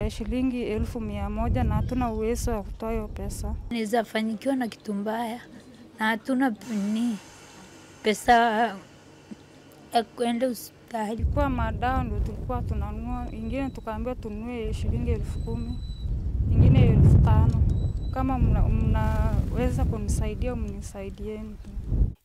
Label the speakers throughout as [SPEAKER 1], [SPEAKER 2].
[SPEAKER 1] ya shilingi 1,100 na hatuna uwezo wa kutoa hiyo pesa.
[SPEAKER 2] Niweza fanyikiwa na kitu mbaya na hatuna pesa ya kwenda hospitali.
[SPEAKER 1] Kwa madawa ndio tulikuwa tunanunua, ingine tukaambiwa tununue shilingi 10,000, ingine 5,000. Kama mnaweza kunisaidia mnisaidieni.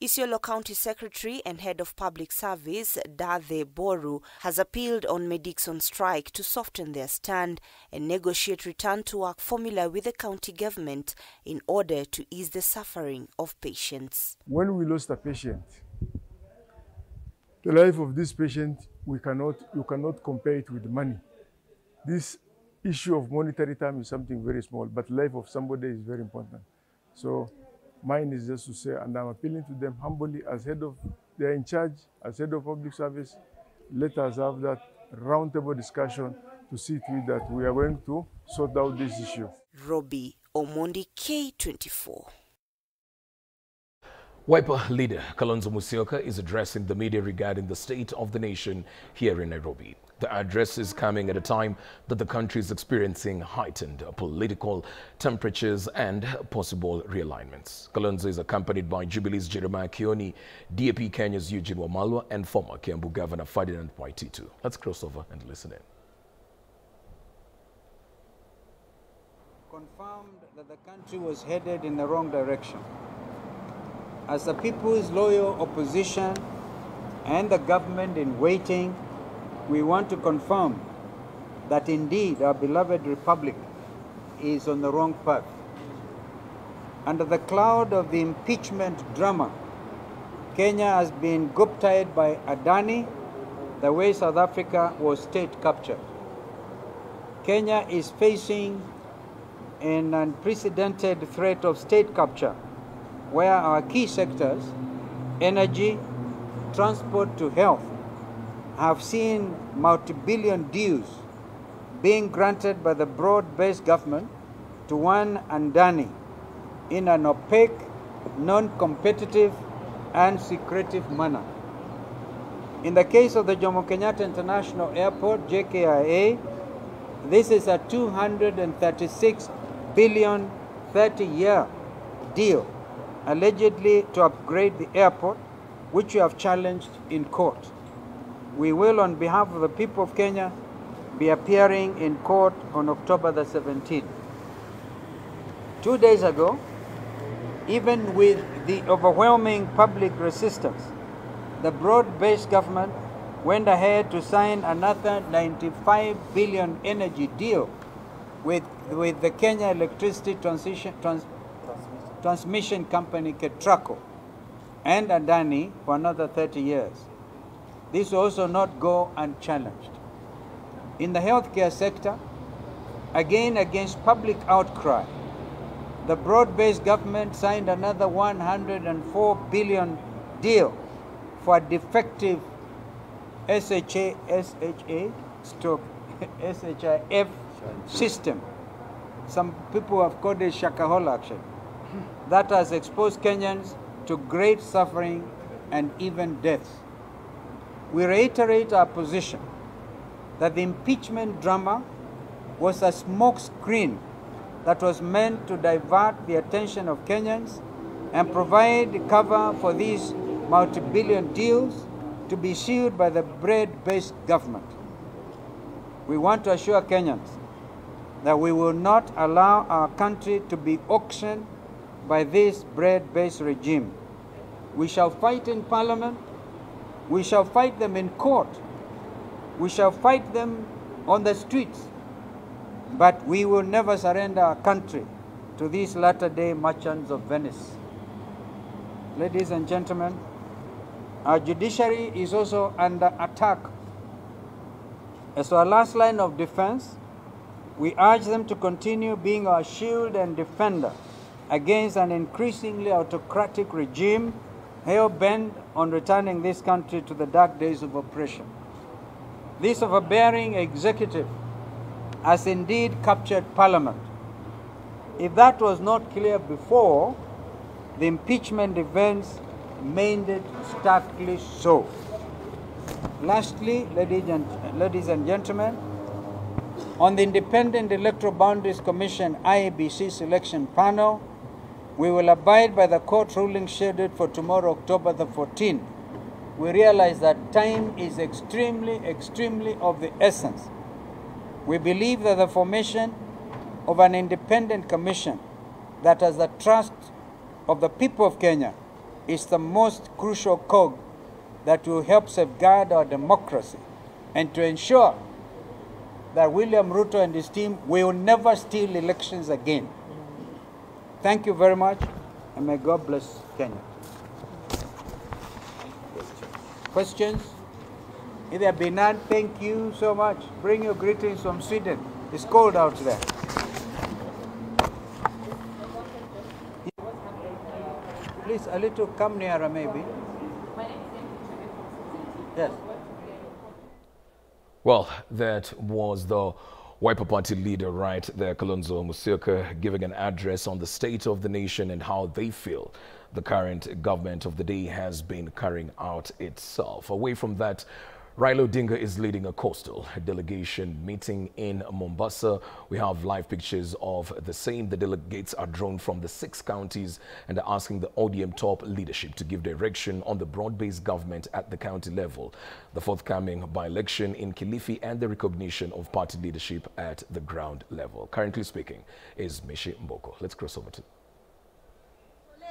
[SPEAKER 3] Isiolo County Secretary and Head of Public Service, Dathe Boru, has appealed on medics on strike to soften their stand and negotiate return to work formula with the county government in order to ease the suffering of patients.
[SPEAKER 4] When we lost a patient, the life of this patient, you cannot compare it with money. This issue of monetary term is something very small, but life of somebody is very important. So mine is just to say, and I'm appealing to them humbly as head of, they're in charge, as head of public service, let us have that roundtable discussion to see to it that we are going to sort out this issue.
[SPEAKER 3] Robbie Omondi, K24.
[SPEAKER 5] Wiper leader Kalonzo Musyoka is addressing the media regarding the state of the nation here in Nairobi. The address is coming at a time that the country is experiencing heightened political temperatures and possible realignments. Kalonzo is accompanied by Jubilee's Jeremiah Kioni, DAP Kenya's Eugene Wamalwa, and former Kiambu Governor Ferdinand Waititu. Let's cross over and listen in.
[SPEAKER 6] Confirmed that the country was headed in the wrong direction. As the people's loyal opposition and the government in waiting, we want to confirm that indeed our beloved republic is on the wrong path. Under the cloud of the impeachment drama, Kenya has been guptaed by Adani the way South Africa was state captured. Kenya is facing an unprecedented threat of state capture, where our key sectors, energy, transport to health, have seen multi-billion deals being granted by the broad-based government to one Adani in an opaque, non-competitive, and secretive manner. In the case of the Jomo Kenyatta International Airport, JKIA, this is a 236 billion 30-year deal, allegedly to upgrade the airport, which we have challenged in court. We will, on behalf of the people of Kenya, be appearing in court on October the 17th. 2 days ago, even with the overwhelming public resistance, the broad-based government went ahead to sign another 95 billion energy deal with the Kenya Electricity Transmission Company, KETRACO, and Adani for another 30 years. This will also not go unchallenged. In the healthcare sector, again against public outcry, the broad-based government signed another 104 billion deal for a defective SHIF system. Some people have called it Shakahola actually. That has exposed Kenyans to great suffering and even deaths. We reiterate our position that the impeachment drama was a smoke screen that was meant to divert the attention of Kenyans and provide cover for these multi-billion deals to be sealed by the broad-based government. We want to assure Kenyans that we will not allow our country to be auctioned by this broad-based regime. We shall fight in Parliament, we shall fight them in court, we shall fight them on the streets, but we will never surrender our country to these latter-day merchants of Venice. Ladies and gentlemen, our judiciary is also under attack. As our last line of defense, we urge them to continue being our shield and defender against an increasingly autocratic regime hell-bent on returning this country to the dark days of oppression. This overbearing executive has indeed captured Parliament. If that was not clear before, the impeachment events made it starkly so. Lastly, ladies and gentlemen, On the Independent Electoral Boundaries Commission IEBC selection panel, we will abide by the court ruling scheduled for tomorrow, October the 14th. We realize that time is extremely of the essence. We believe that the formation of an independent commission that has the trust of the people of Kenya is the most crucial cog that will help safeguard our democracy and to ensure that William Ruto and his team will never steal elections again. Thank you very much, and may God bless Kenya. Questions? If there be none, thank you so much. Bring your greetings from Sweden. It's cold out there. Please, a little come nearer maybe. Yes.
[SPEAKER 5] Well, that was the Wiper Party leader right there, Kalonzo Musyoka, giving an address on the state of the nation and how they feel the current government of the day has been carrying out itself. Away from that, Raila Odinga is leading a coastal delegation meeting in Mombasa. We have live pictures of the same. The delegates are drawn from the 6 counties and are asking the ODM top leadership to give direction on the broad-based government at the county level, the forthcoming by-election in Kilifi, and the recognition of party leadership at the ground level. Currently speaking is Mishi Mboko. Let's cross over to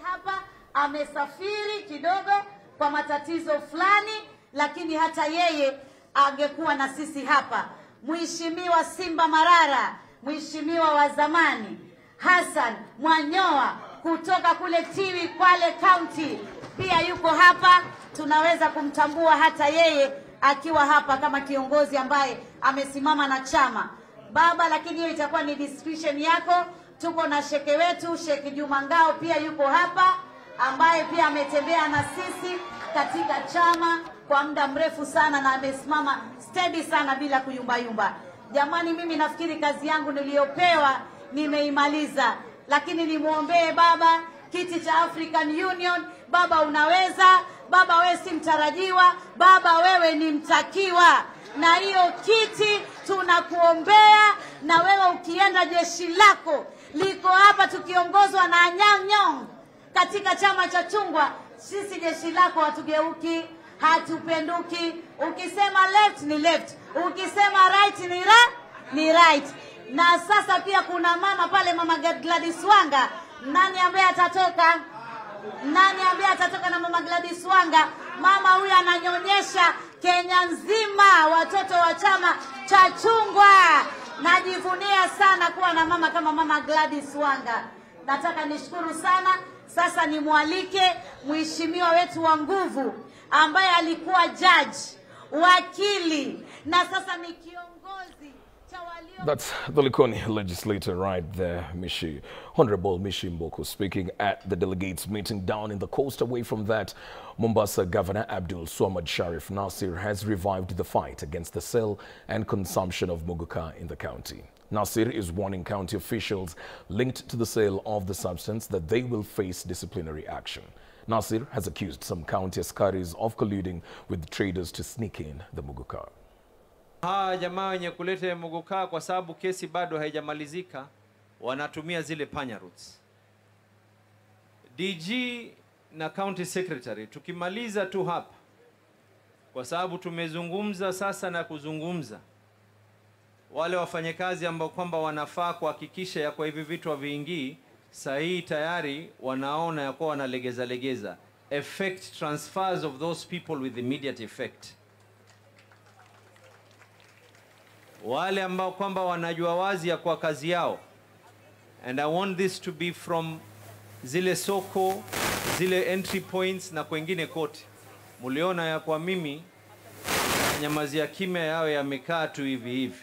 [SPEAKER 7] hapa. Amesafiri kidogo kwa matatizo fulani, lakini hata yeye angekuwa na sisi hapa. Mheshimiwa Simba Marara, mheshimiwa wa zamani Hassan Mwanyoa kutoka kule Tiwi Kwale County pia yuko hapa. Tunaweza kumtambua hata yeye akiwa hapa kama kiongozi ambaye amesimama na chama baba, lakini hiyo itakuwa ni discretion yako. Tuko na sheke wetu Sheki Juma Ngao pia yuko hapa, ambaye pia ametembea na sisi katika chama kwa muda mrefu sana na amesimama steady sana bila kuyumbayumba. Jamani, mimi nafikiri kazi yangu niliyopewa nimeimaliza, lakini nimuombee baba kiti cha African Union. Baba unaweza, baba wewe si mtarajiwa, baba wewe ni mtakiwa, na hiyo kiti tunakuombea. Na wewe ukienda, jeshi lako liko hapa tukiongozwa na Anyang' Nyong'o katika chama cha chungwa. Sisi jeshi lako hatugeuki, hatupenduki. Ukisema left ni left, ukisema right ni right. Na sasa pia kuna mama pale, mama Gladys Wanga. Nani ambaye atatoka? Nani ambaye atatoka na mama Gladys Wanga? Mama huyu ananyonyesha Kenya nzima watoto wa chama cha chungwa. Najivunia sana kuwa na mama kama mama Gladys Wanga. Nataka nishukuru sana. Sasa nimwalike mheshimiwa wetu wa nguvu ambaye alikuwa judge, wakili na sasa ni kiongozi.
[SPEAKER 5] That's the Likoni legislator right there, Honorable Mishi Mboko, speaking at the delegates meeting down in the coast. Away from that, Mombasa Governor Abdul Swamad Sharif Nasir has revived the fight against the sale and consumption of Muguka in the county. Nasir is warning county officials linked to the sale of the substance that they will face disciplinary action. Nasir has accused some county askaris of colluding with traders to sneak in the Muguka.
[SPEAKER 8] Jamaa wenye kuleta Muguka, kwa sababu kesi bado haijamalizika, wanatumia zile panya routes. DG na county secretary tukimaliza tu hapa, kwa sababu tumezungumza sasa na kuzungumza wale wafanyakazi ambao kwamba wanafaa kuhakikisha ya kwa hivi vitu haviingii, sahihi tayari wanaona ya kwa wanalegeza effect transfers of those people with immediate effect. Wale ambao kwamba wanajua wazi ya kwa kazi yao, and I want this to be from zile soko, zile entry points na kwengine kote. Muliona ya kwa mimi nyamazia kimya yao yamekaa tu hivi.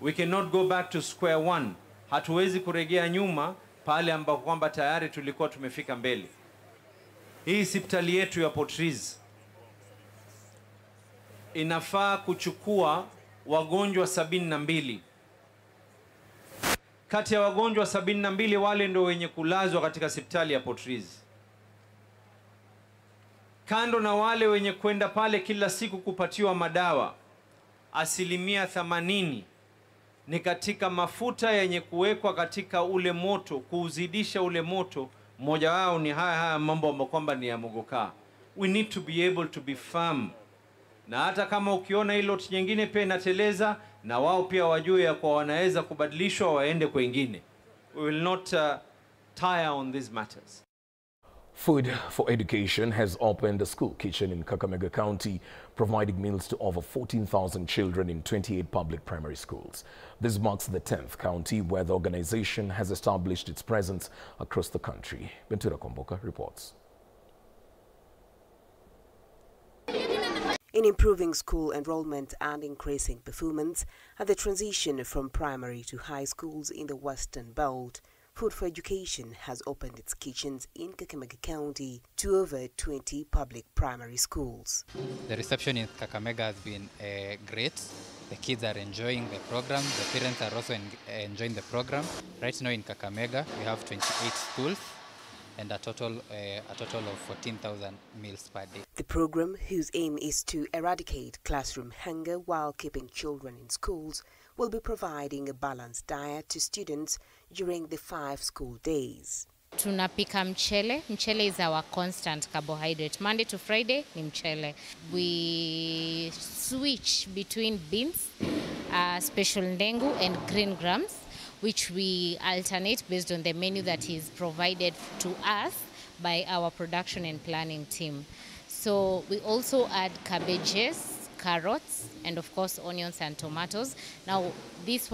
[SPEAKER 8] We cannot go back to square one. Hatuwezi kuregea nyuma pale ambapo kwamba tayari tulikuwa tumefika mbele. Hii hospitali yetu ya Portrees inafaa kuchukua wagonjwa 72. Kati ya wagonjwa 72 wale ndio wenye kulazwa katika hospitali ya Portrees. Kando na wale wenye kwenda pale kila siku kupatiwa madawa, 80% ni katika mafuta yenye kuwekwa katika ule moto, kuuzidisha ule moto. Mmoja wao ni haya mambo ambayo kwamba ni ya Muguka. We need to be able to be firm. Na hata kama ukiona hilo nyingine pia inateleza, na wao pia wajue ya kwa wanaweza kubadilishwa waende kwingine. We will not tire on these matters.
[SPEAKER 5] Food for Education has opened a school kitchen in Kakamega County, providing meals to over 14,000 children in 28 public primary schools. This marks the 10th county where the organization has established its presence across the country. Bentura Komboka reports.
[SPEAKER 9] In improving school enrollment and increasing performance at the transition from primary to high schools in the Western Belt, Food for Education has opened its kitchens in Kakamega County to over 20 public primary schools.
[SPEAKER 10] The reception in Kakamega has been great. The kids are enjoying the program. The parents are also enjoying the program. Right now in Kakamega, we have 28 schools and a total of 14,000 meals per day.
[SPEAKER 9] The program, whose aim is to eradicate classroom hunger while keeping children in schools, will be providing a balanced diet to students during the 5 school days.
[SPEAKER 11] Tunapika mchele. Mchele is our constant carbohydrate. Monday to Friday ni mchele. We switch between beans, special ndengu and green grams, which we alternate based on the menu that is provided to us by our production and planning team. So we also add cabbages, carrots, and of course onions and tomatoes. Now this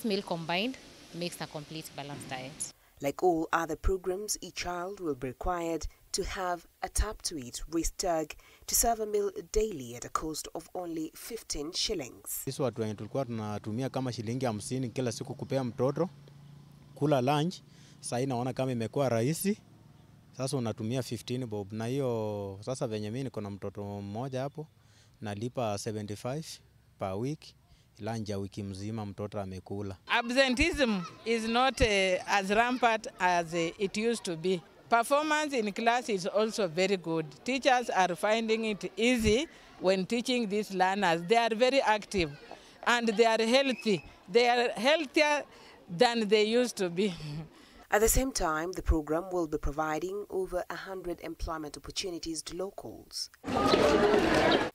[SPEAKER 11] meal combined makes a complete balanced diet.
[SPEAKER 9] Like all other programs, each child will be required to have a tap-to-eat wrist tag to serve a meal daily at a cost of only 15 shillings.
[SPEAKER 12] Sisi watu wenye tulikuwa tunatumia kama shilingi 50 kila siku kupea mtoto kula lunch, sasa naona kama imekuwa rahisi. Sasa unatumia 15 bob, na hiyo sasa venye mimi niko na mtoto mmoja hapo nalipa 75 per week. Lunch ya wiki mzima mtoto amekula.
[SPEAKER 13] Absenteeism is not as rampant as it used to be. Performance in class is also very good. Teachers are finding it easy when teaching these learners. They are very active and they are healthy. They are healthier than they used to be.
[SPEAKER 9] At the same time, the program will be providing over 100 employment opportunities to locals.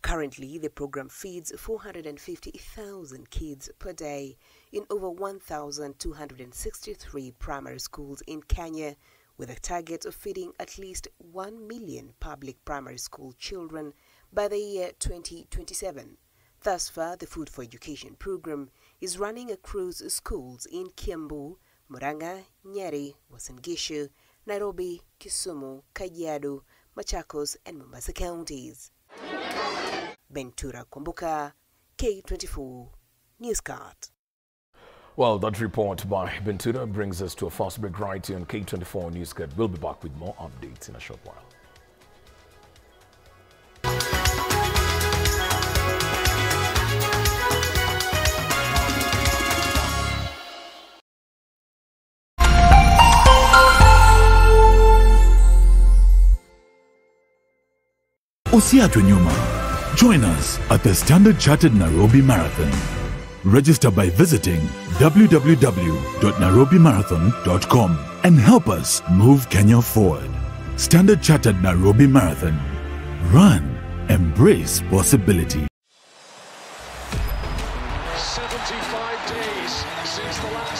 [SPEAKER 9] Currently, the program feeds 450,000 kids per day in over 1,263 primary schools in Kenya, with a target of feeding at least 1 million public primary school children by the year 2027. Thus far, the Food for Education program is running across schools in Kiambu, Murang'a, Nyeri, Uasin Gishu, Nairobi, Kisumu, Kajiado, Machakos, and Mombasa counties. Bentura Komboka, K24 Newscast.
[SPEAKER 5] Well, that report by Bentura brings us to a fast break right here on K24 Newscast. We'll be back with more updates in a short while.
[SPEAKER 14] Usiachwe nyuma. Join us at the Standard Chartered Nairobi Marathon. Register by visiting www.nairobimarathon.com and help us move Kenya forward. Standard Chartered Nairobi Marathon. Run, embrace possibility.
[SPEAKER 15] 75 days since the last